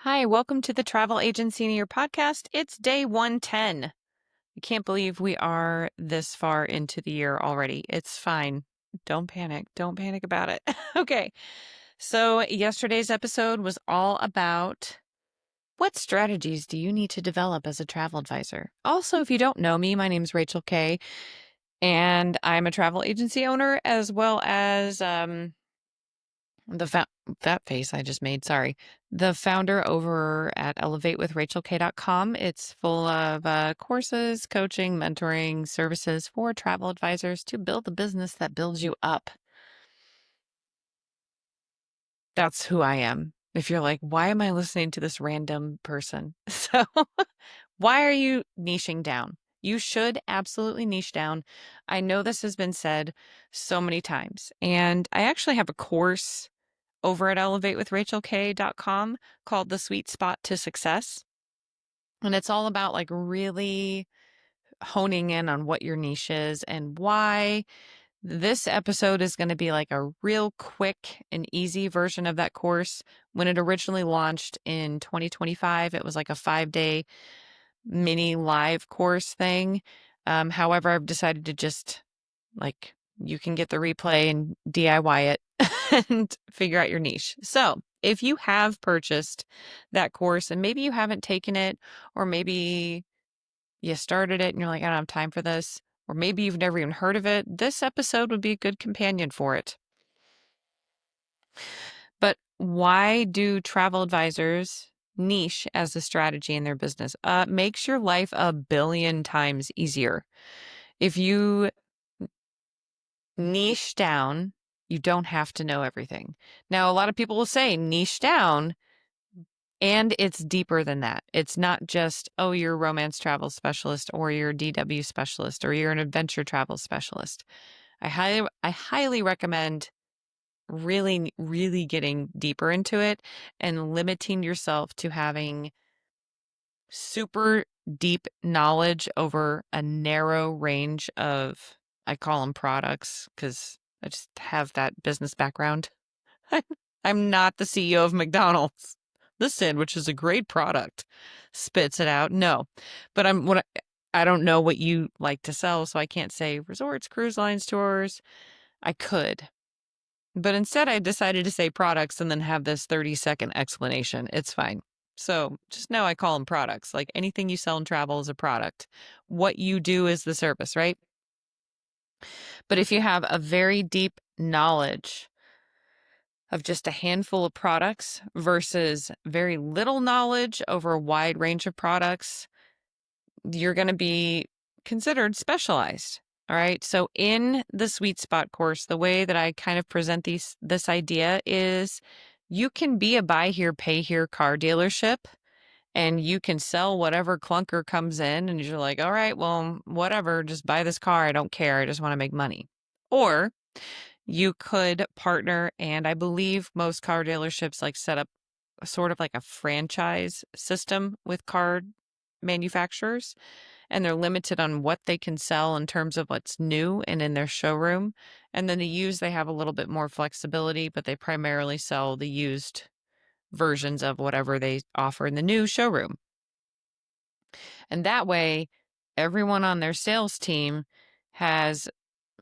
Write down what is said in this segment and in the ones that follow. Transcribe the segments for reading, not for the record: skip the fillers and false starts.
Hi, welcome to the Travel Agency in Your podcast. It's day 110. I can't believe we are this far into the year already. It's fine. Don't panic. Don't panic about it. Okay. So, yesterday's episode was all about what strategies do you need to develop as a travel advisor? Also, if you don't know me, my name is Rachel Kay, and I'm a travel agency owner as well as that face I just made, sorry. The founder over at elevatewithrachelk.com. It's full of courses, coaching, mentoring, services for travel advisors to build the business that builds you up. That's who I am. If you're like, why am I listening to this random person? So, why are you niching down? You should absolutely niche down. I know this has been said so many times, and I actually have a course over at elevatewithrachelk.com called The Sweet Spot to Success. And it's all about like really honing in on what your niche is and why. This episode is going to be like a real quick and easy version of that course. When it originally launched in 2025, it was like a 5-day mini live course thing. However, I've decided to just like you can get the replay and DIY it and figure out your niche. So if you have purchased that course and maybe you haven't taken it, or maybe you started it and you're like, I don't have time for this, or maybe you've never even heard of it, this episode would be a good companion for it. But why do travel advisors niche as a strategy in their business? Makes your life a billion times easier. If you niche down, you don't have to know everything. Now, a lot of people will say niche down, and it's deeper than that. It's not just, oh, you're a romance travel specialist, or you're a DW specialist, or you're an adventure travel specialist. I highly recommend really, really getting deeper into it and limiting yourself to having super deep knowledge over a narrow range of, I call them products because I just have that business background. I'm not the CEO of McDonald's. This sandwich is a great product. Spits it out. No, but I don't know what you like to sell, so I can't say resorts, cruise lines, tours. I could, but instead I decided to say products and then have this 30-second explanation. It's fine. So just know I call them products. Like anything you sell in travel is a product. What you do is the service, right? But if you have a very deep knowledge of just a handful of products versus very little knowledge over a wide range of products, you're going to be considered specialized. All right. So in the Sweet Spot course, the way that I kind of present this idea is you can be a buy here, pay here car dealership, and you can sell whatever clunker comes in and you're like, all right, well, whatever, just buy this car. I don't care. I just want to make money. Or you could partner, and I believe most car dealerships like set up sort of like a franchise system with car manufacturers, and they're limited on what they can sell in terms of what's new and in their showroom. And then the used, they have a little bit more flexibility, but they primarily sell the used versions of whatever they offer in the new showroom. And that way, everyone on their sales team has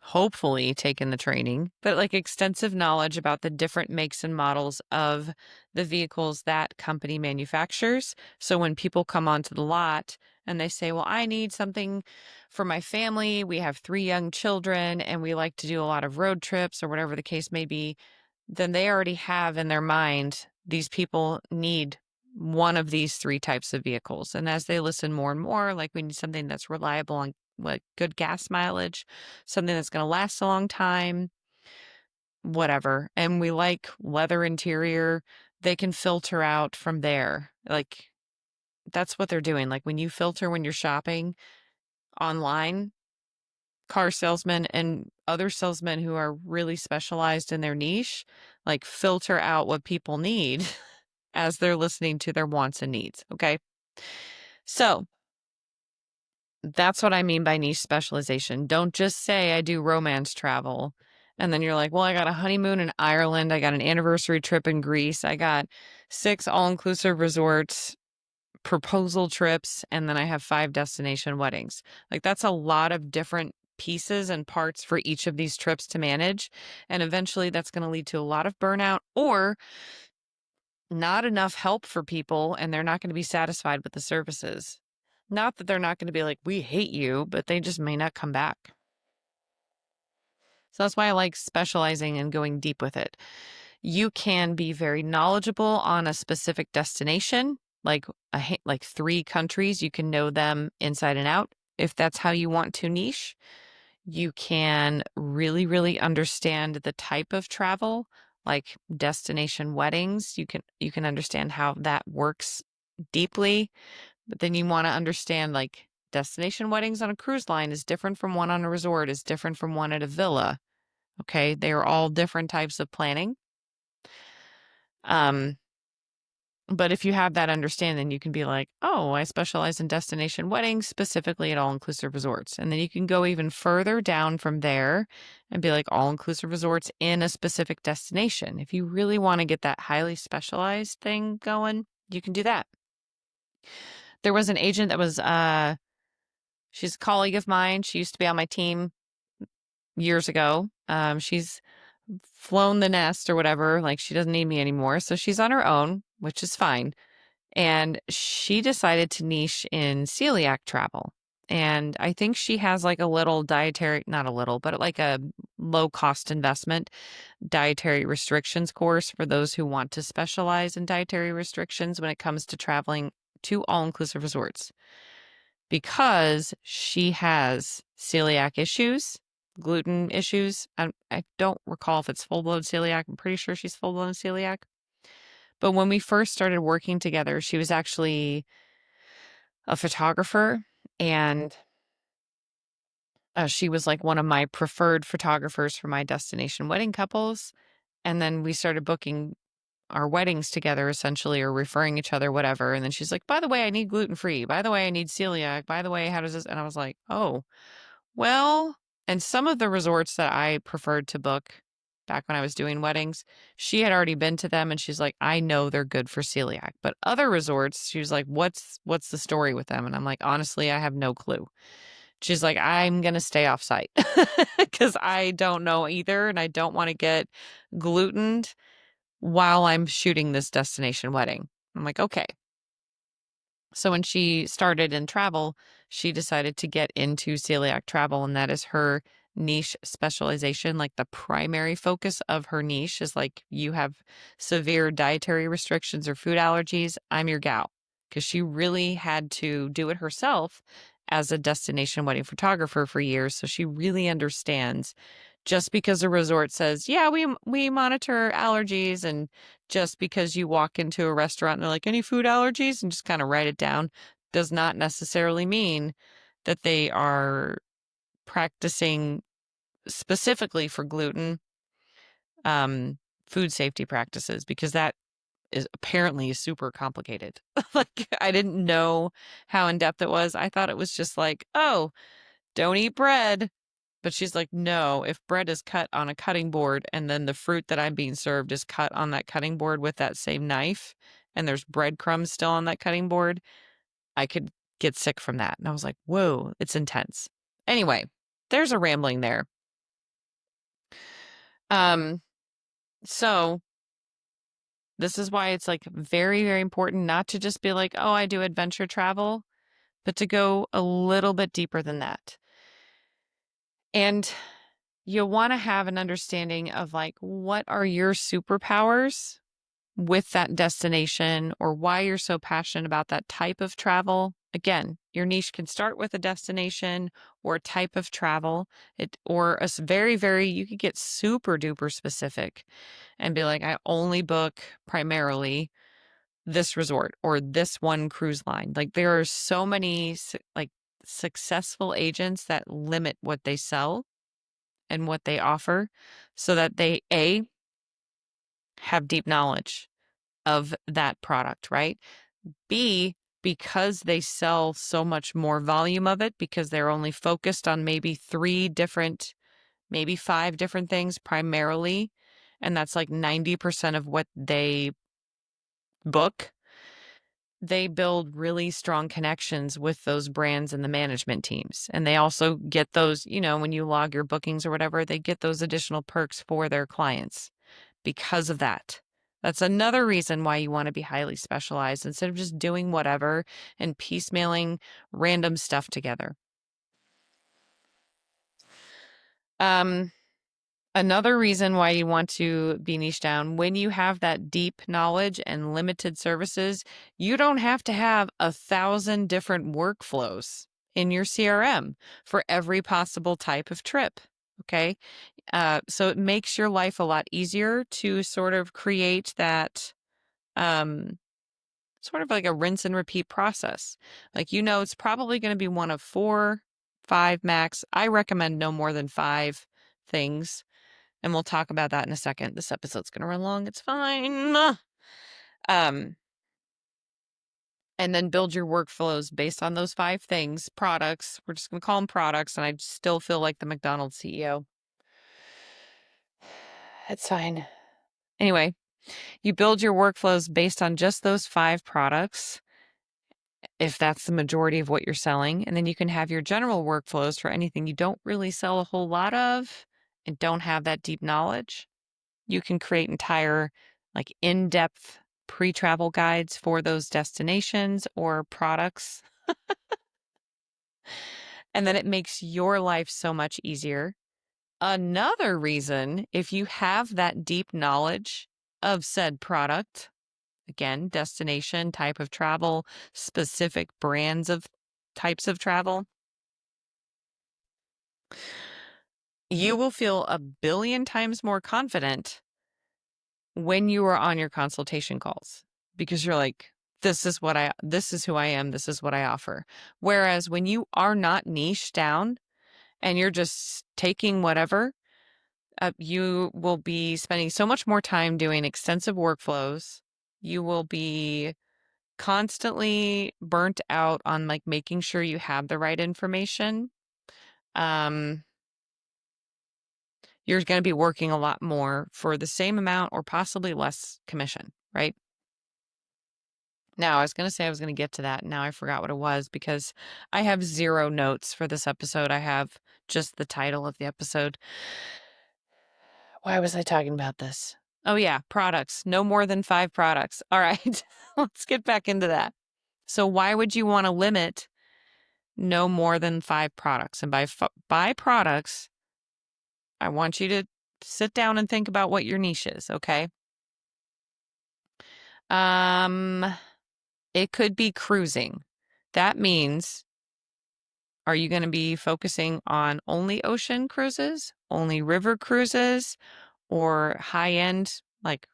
hopefully taken the training, but like extensive knowledge about the different makes and models of the vehicles that company manufactures. So when people come onto the lot and they say, well, I need something for my family, we have 3 young children and we like to do a lot of road trips or whatever the case may be, then they already have in their mind, these people need one of these 3 types of vehicles. And as they listen more and more, like we need something that's reliable on like good gas mileage, something that's going to last a long time, whatever. And we like leather interior, they can filter out from there. Like that's what they're doing. Like when you filter when you're shopping online, car salesmen and other salesmen who are really specialized in their niche, like filter out what people need as they're listening to their wants and needs. Okay. So that's what I mean by niche specialization. Don't just say I do romance travel And then you're like, well, I got a honeymoon in Ireland. I got an anniversary trip in Greece. I got 6 all-inclusive resorts, proposal trips, and then I have 5 destination weddings. Like, that's a lot of different pieces and parts for each of these trips to manage. And eventually that's going to lead to a lot of burnout or not enough help for people, and they're not going to be satisfied with the services. Not that they're not going to be like, we hate you, but they just may not come back. So that's why I like specializing and going deep with it. You can be very knowledgeable on a specific destination, like like 3 countries. You can know them inside and out if that's how you want to niche. You can really, really understand the type of travel, like destination weddings. You can understand how that works deeply, but then you want to understand like destination weddings on a cruise line is different from one on a resort, is different from one at a villa. Okay, they are all different types of planning. Um, but if you have that understanding, you can be like, oh, I specialize in destination weddings, specifically at all-inclusive resorts. And then you can go even further down from there and be like all-inclusive resorts in a specific destination. If you really want to get that highly specialized thing going, you can do that. There was an agent that was, she's a colleague of mine. She used to be on my team years ago. She's flown the nest or whatever, like she doesn't need me anymore. So she's on her own, which is fine. And she decided to niche in celiac travel. And I think she has like a little dietary, not a little, but like a low cost investment dietary restrictions course for those who want to specialize in dietary restrictions when it comes to traveling to all inclusive resorts. Because she has celiac issues, gluten issues. I don't recall if it's full blown celiac. I'm pretty sure she's full blown celiac. But when we first started working together, she was actually a photographer, and she was like one of my preferred photographers for my destination wedding couples. And then we started booking our weddings together, essentially, or referring each other, whatever. And then she's like, by the way, I need gluten free. By the way, I need celiac. By the way, how does this? And I was like, oh, well, and some of the resorts that I preferred to book back when I was doing weddings, she had already been to them and she's like, I know they're good for celiac. But other resorts, she was like, what's the story with them? And I'm like, honestly, I have no clue. She's like, I'm going to stay off site because I don't know either. And I don't want to get glutened while I'm shooting this destination wedding. I'm like, okay. So when she started in travel, she decided to get into celiac travel, and that is her niche specialization. Like the primary focus of her niche is like, you have severe dietary restrictions or food allergies, I'm your gal. Because she really had to do it herself as a destination wedding photographer for years. So she really understands. Just because a resort says, yeah, we monitor allergies, and just because you walk into a restaurant and they're like, any food allergies, and just kind of write it down, does not necessarily mean that they are practicing specifically for gluten food safety practices, because that is apparently super complicated. Like, I didn't know how in depth it was. I thought it was just like, oh, don't eat bread. But she's like, no, if bread is cut on a cutting board and then the fruit that I'm being served is cut on that cutting board with that same knife, and there's breadcrumbs still on that cutting board, I could get sick from that. And I was like, whoa, it's intense. Anyway, there's a rambling there. So this is why it's like very, very important not to just be like, oh, I do adventure travel, but to go a little bit deeper than that. And you'll want to have an understanding of like, what are your superpowers with that destination, or why you're so passionate about that type of travel. Again, your niche can start with a destination or a type of travel. Or a very, very, you could get super duper specific and be like, I only book primarily this resort or this one cruise line. Like, there are so many like successful agents that limit what they sell and what they offer so that they have deep knowledge of that product, right? B, because they sell so much more volume of it, because they're only focused on maybe 3 different maybe 5 different things primarily, and that's like 90% of what they book. They build really strong connections with those brands and the management teams. And they also get those, when you log your bookings or whatever, they get those additional perks for their clients because of that. That's another reason why you want to be highly specialized instead of just doing whatever and piecemealing random stuff together. Another reason why you want to be niche down, when you have that deep knowledge and limited services, you don't have to have 1,000 different workflows in your CRM for every possible type of trip. Okay. So it makes your life a lot easier to sort of create that, sort of like a rinse and repeat process. Like, it's probably going to be one of 4, 5 max. I recommend no more than 5 things. And we'll talk about that in a second. This episode's going to run long. It's fine. And then build your workflows based on those 5 things. Products. We're just going to call them products. And I still feel like the McDonald's CEO. It's fine. Anyway, you build your workflows based on just those 5 products, if that's the majority of what you're selling. And then you can have your general workflows for anything you don't really sell a whole lot of and don't have that deep knowledge. You can create entire, like, in-depth pre-travel guides for those destinations or products. And then it makes your life so much easier. Another reason, if you have that deep knowledge of said product, again, destination, type of travel, specific brands of types of travel, you will feel a billion times more confident when you are on your consultation calls, because you're like, this is who I am, this is what I offer. Whereas when you are not niche down and you're just taking whatever, you will be spending so much more time doing extensive workflows. You will be constantly burnt out on, like, making sure you have the right information. You're going to be working a lot more for the same amount or possibly less commission, right? Now, I was going to say I was going to get to that. Now I forgot what it was because I have 0 notes for this episode. I have just the title of the episode. Why was I talking about this? Oh, yeah, products. No more than 5 products. All right, let's get back into that. So why would you want to limit no more than 5 products? And by products, I want you to sit down and think about what your niche is, okay? It could be cruising. That means, are you going to be focusing on only ocean cruises, only river cruises, or high-end like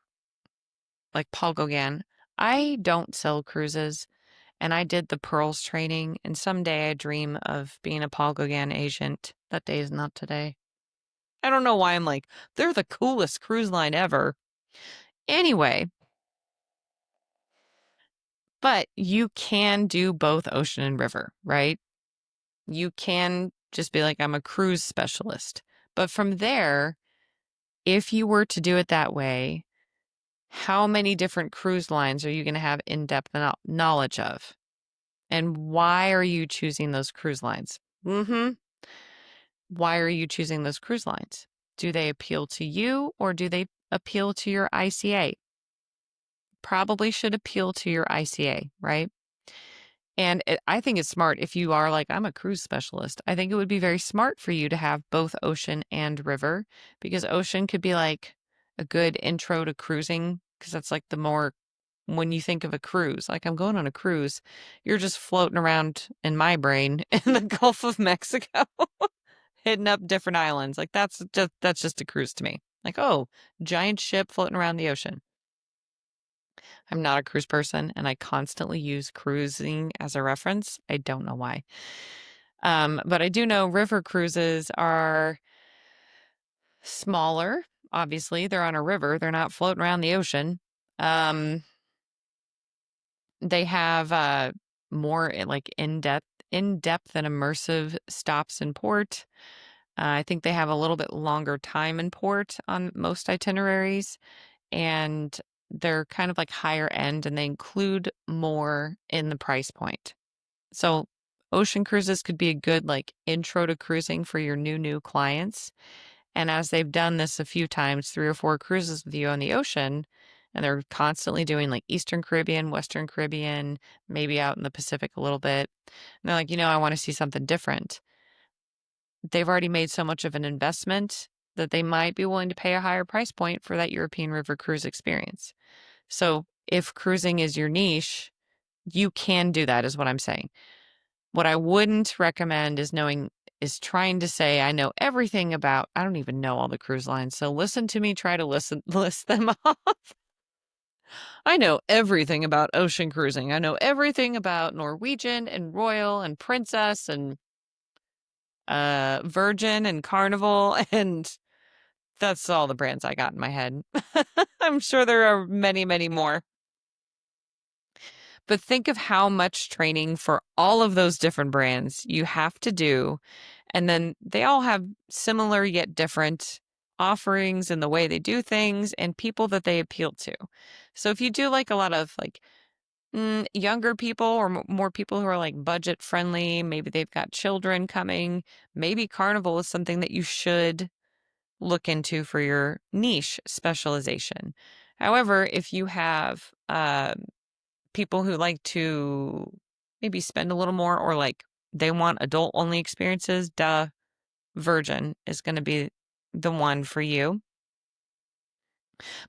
Paul Gauguin? I don't sell cruises, and I did the Pearls training, and someday I dream of being a Paul Gauguin agent. That day is not today. I don't know why I'm like, they're the coolest cruise line ever. Anyway, but you can do both ocean and river, right? You can just be like, I'm a cruise specialist. But from there, if you were to do it that way, how many different cruise lines are you going to have in-depth knowledge of? And why are you choosing those cruise lines? Why are you choosing those cruise lines? Do they appeal to you or do they appeal to your ICA? Probably should appeal to your ICA, right? And I think it's smart if you are like, I'm a cruise specialist. I think it would be very smart for you to have both ocean and river, because ocean could be like a good intro to cruising, because that's like the more, when you think of a cruise, like I'm going on a cruise, you're just floating around in my brain in the Gulf of Mexico, hitting up different islands. Like that's just a cruise to me. Like, oh, giant ship floating around the ocean. I'm not a cruise person, and I constantly use cruising as a reference. I don't know why. But I do know river cruises are smaller. Obviously, they're on a river. They're not floating around the ocean. They have more like in-depth and immersive stops in port. I think they have a little bit longer time in port on most itineraries, and they're kind of like higher end and they include more in the price point. So ocean cruises could be a good like intro to cruising for your new clients. And as they've done this a few times, 3 or 4 cruises with you on the ocean, and they're constantly doing like Eastern Caribbean, Western Caribbean, maybe out in the Pacific a little bit. And they're like, I want to see something different. They've already made so much of an investment that they might be willing to pay a higher price point for that European river cruise experience. So if cruising is your niche, you can do that, is what I'm saying. What I wouldn't recommend is trying to say, I know everything about, I don't even know all the cruise lines. So listen to me try to list them off. I know everything about ocean cruising. I know everything about Norwegian and Royal and Princess and Virgin and Carnival, and that's all the brands I got in my head. I'm sure there are many, many more. But think of how much training for all of those different brands you have to do. And then they all have similar yet different offerings in the way they do things and people that they appeal to. So if you do like a lot of like younger people or more people who are like budget friendly, maybe they've got children coming, maybe Carnival is something that you should look into for your niche specialization. However, if you have people who like to maybe spend a little more or like they want adult only experiences, Virgin is going to be the one for you.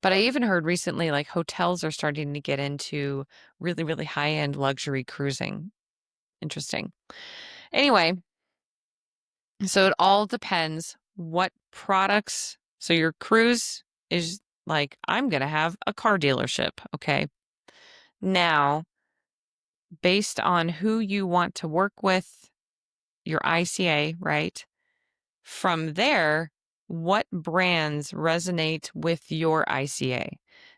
But I even heard recently like hotels are starting to get into really, really high end luxury cruising. Interesting. Anyway, so it all depends what products. So your cruise is like, I'm going to have a car dealership. Okay. Now, based on who you want to work with, your ICA, right? From there, what brands resonate with your ICA?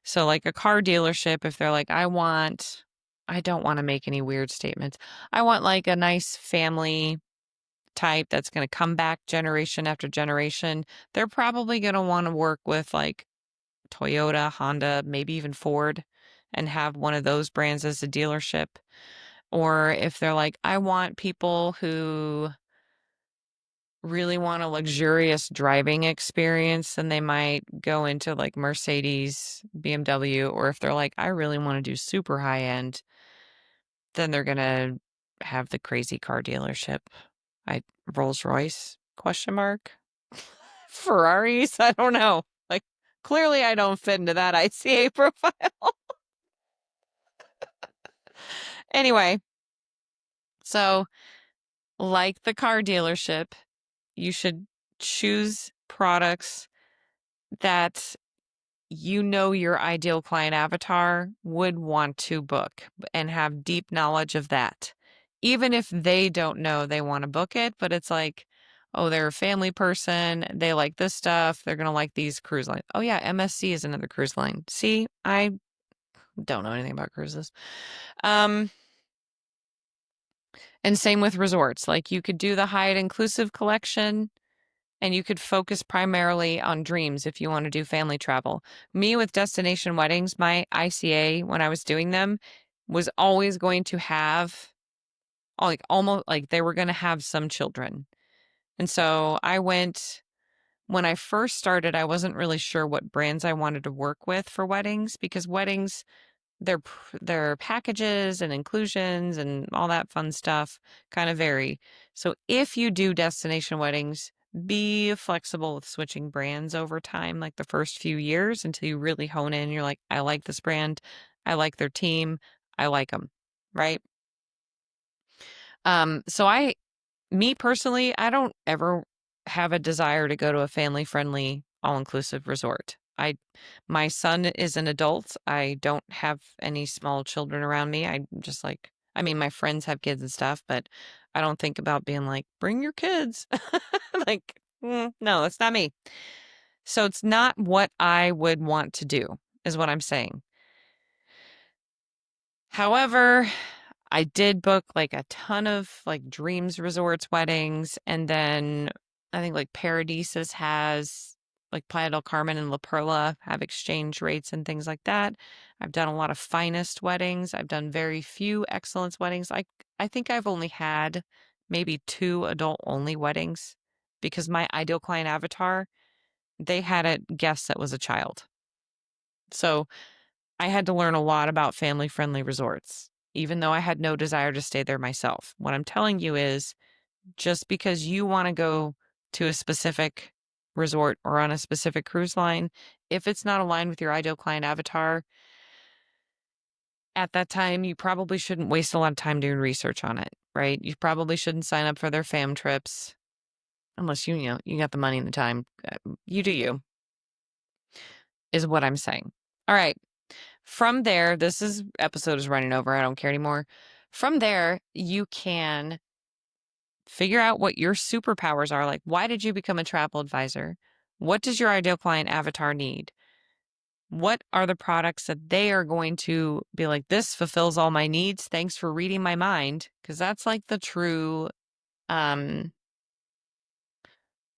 So, like a car dealership, if they're like, I don't want to make any weird statements. I want like a nice family type that's going to come back generation after generation. They're probably going to want to work with like Toyota, Honda, maybe even Ford and have one of those brands as a dealership. Or if they're like, I want people who really want a luxurious driving experience, then they might go into like Mercedes, BMW, or if they're like, I really want to do super high end, then they're gonna have the crazy car dealership. Rolls Royce, question mark? Ferraris? I don't know. Like clearly I don't fit into that ICA profile. Anyway, so like the car dealership, you should choose products that your ideal client avatar would want to book and have deep knowledge of that. Even if they don't know they want to book it, but it's like, oh, they're a family person. They like this stuff. They're going to like these cruise lines. Oh, yeah, MSC is another cruise line. See, I don't know anything about cruises. And same with resorts. Like you could do the Hyatt Inclusive Collection and you could focus primarily on dreams if you want to do family travel. Me with destination weddings, my ICA when I was doing them was always going to have like almost like they were going to have some children. And so I went when I first started, I wasn't really sure what brands I wanted to work with for weddings because weddings their packages and inclusions and all that fun stuff kind of vary. So if you do destination weddings, be flexible with switching brands over time, like the first few years until you really hone in. You're like, I like this brand. I like their team. I like them. Right. So me personally, I don't ever have a desire to go to a family friendly, all inclusive resort. My son is an adult. I don't have any small children around me. I just like, I mean, my friends have kids and stuff, but I don't think about being like, bring your kids. Like, no, that's not me. So it's not what I would want to do, is what I'm saying. However, I did book like a ton of like dreams resorts weddings and then I think like Paradisus has, like Playa del Carmen and La Perla have exchange rates and things like that. I've done a lot of finest weddings. I've done very few excellence weddings. I think I've only had maybe 2 adult only weddings because my ideal client avatar, they had a guest that was a child. So I had to learn a lot about family friendly resorts, even though I had no desire to stay there myself. What I'm telling you is just because you want to go to a specific resort or on a specific cruise line, if it's not aligned with your ideal client avatar, at that time, you probably shouldn't waste a lot of time doing research on it, right? You probably shouldn't sign up for their fam trips unless you got the money and the time. You do you, is what I'm saying. All right. From there, episode is running over. I don't care anymore. From there, you can figure out what your superpowers are. Like, why did you become a travel advisor? What does your ideal client avatar need? What are the products that they are going to be like, this fulfills all my needs? Thanks for reading my mind. Because that's um,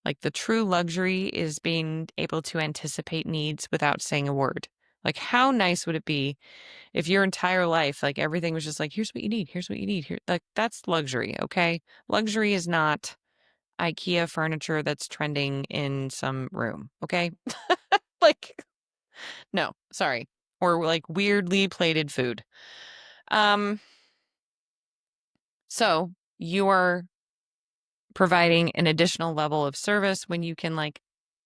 like the true luxury is being able to anticipate needs without saying a word. Like, how nice would it be if your entire life, like everything was just like, here's what you need, here's what you need. Here, like that's luxury, okay? Luxury is not IKEA furniture that's trending in some room, okay? Like, no, sorry. Or like weirdly plated food. Um, so you are providing an additional level of service when you can like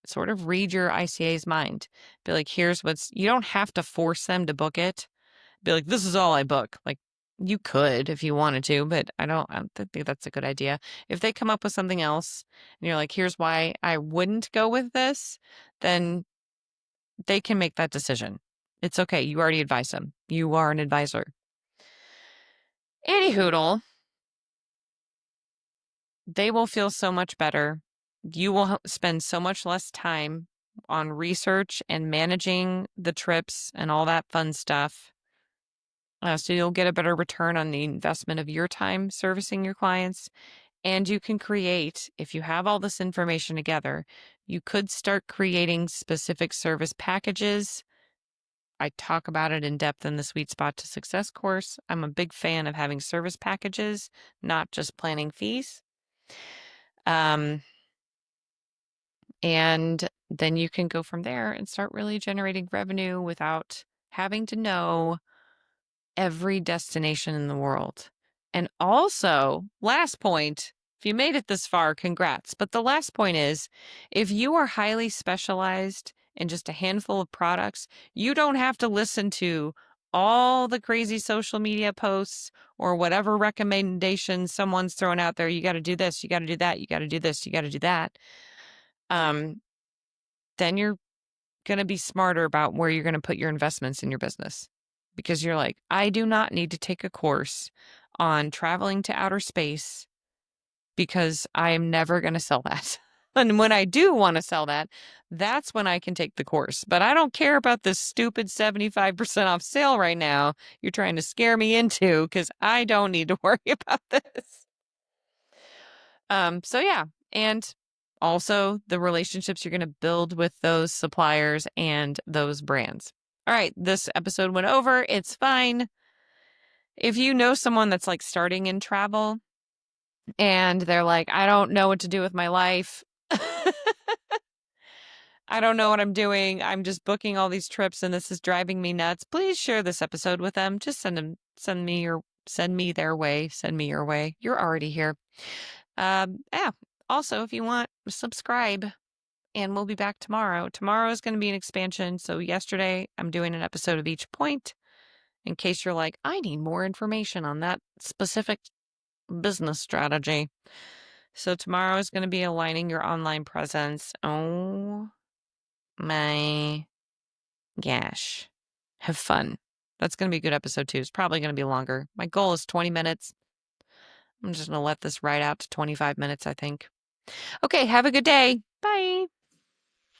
sort of read your ICA's mind. Be like, you don't have to force them to book it. Be like, this is all I book. Like, you could if you wanted to, but I don't think that's a good idea. If they come up with something else and you're like, here's why I wouldn't go with this, then they can make that decision. It's okay. You already advised them. You are an advisor. Anyhoodle, they will feel so much better. You will spend so much less time on research and managing the trips and all that fun stuff. So you'll get a better return on the investment of your time servicing your clients. And you can create, if you have all this information together, you could start creating specific service packages. I talk about it in depth in the Sweet Spot to Success course. I'm a big fan of having service packages, not just planning fees. And then you can go from there and start really generating revenue without having to know every destination in the world. And also, last point, if you made it this far, congrats. But the last point is, if you are highly specialized in just a handful of products, you don't have to listen to all the crazy social media posts or whatever recommendations someone's throwing out there. You got to do this, you got to do that, you got to do this, you got to do that. Then you're going to be smarter about where you're going to put your investments in your business because you're like, I do not need to take a course on traveling to outer space because I am never going to sell that. And when I do want to sell that, that's when I can take the course. But I don't care about this stupid 75% off sale right now you're trying to scare me into because I don't need to worry about this. So yeah, and also the relationships you're going to build with those suppliers and those brands. All right, this episode went over. It's fine. If you know someone that's like starting in travel and they're like, I don't know what to do with my life. I don't know what I'm doing. I'm just booking all these trips and this is driving me nuts. Please share this episode with them. Just send me their way. Send me your way. You're already here. Yeah. Also, if you want, subscribe and we'll be back tomorrow. Tomorrow is going to be an expansion. So yesterday I'm doing an episode of each point in case you're like, I need more information on that specific business strategy. So tomorrow is going to be aligning your online presence. Oh my gosh. Have fun. That's going to be a good episode too. It's probably going to be longer. My goal is 20 minutes. I'm just going to let this ride out to 25 minutes, I think. Okay, have a good day. Bye.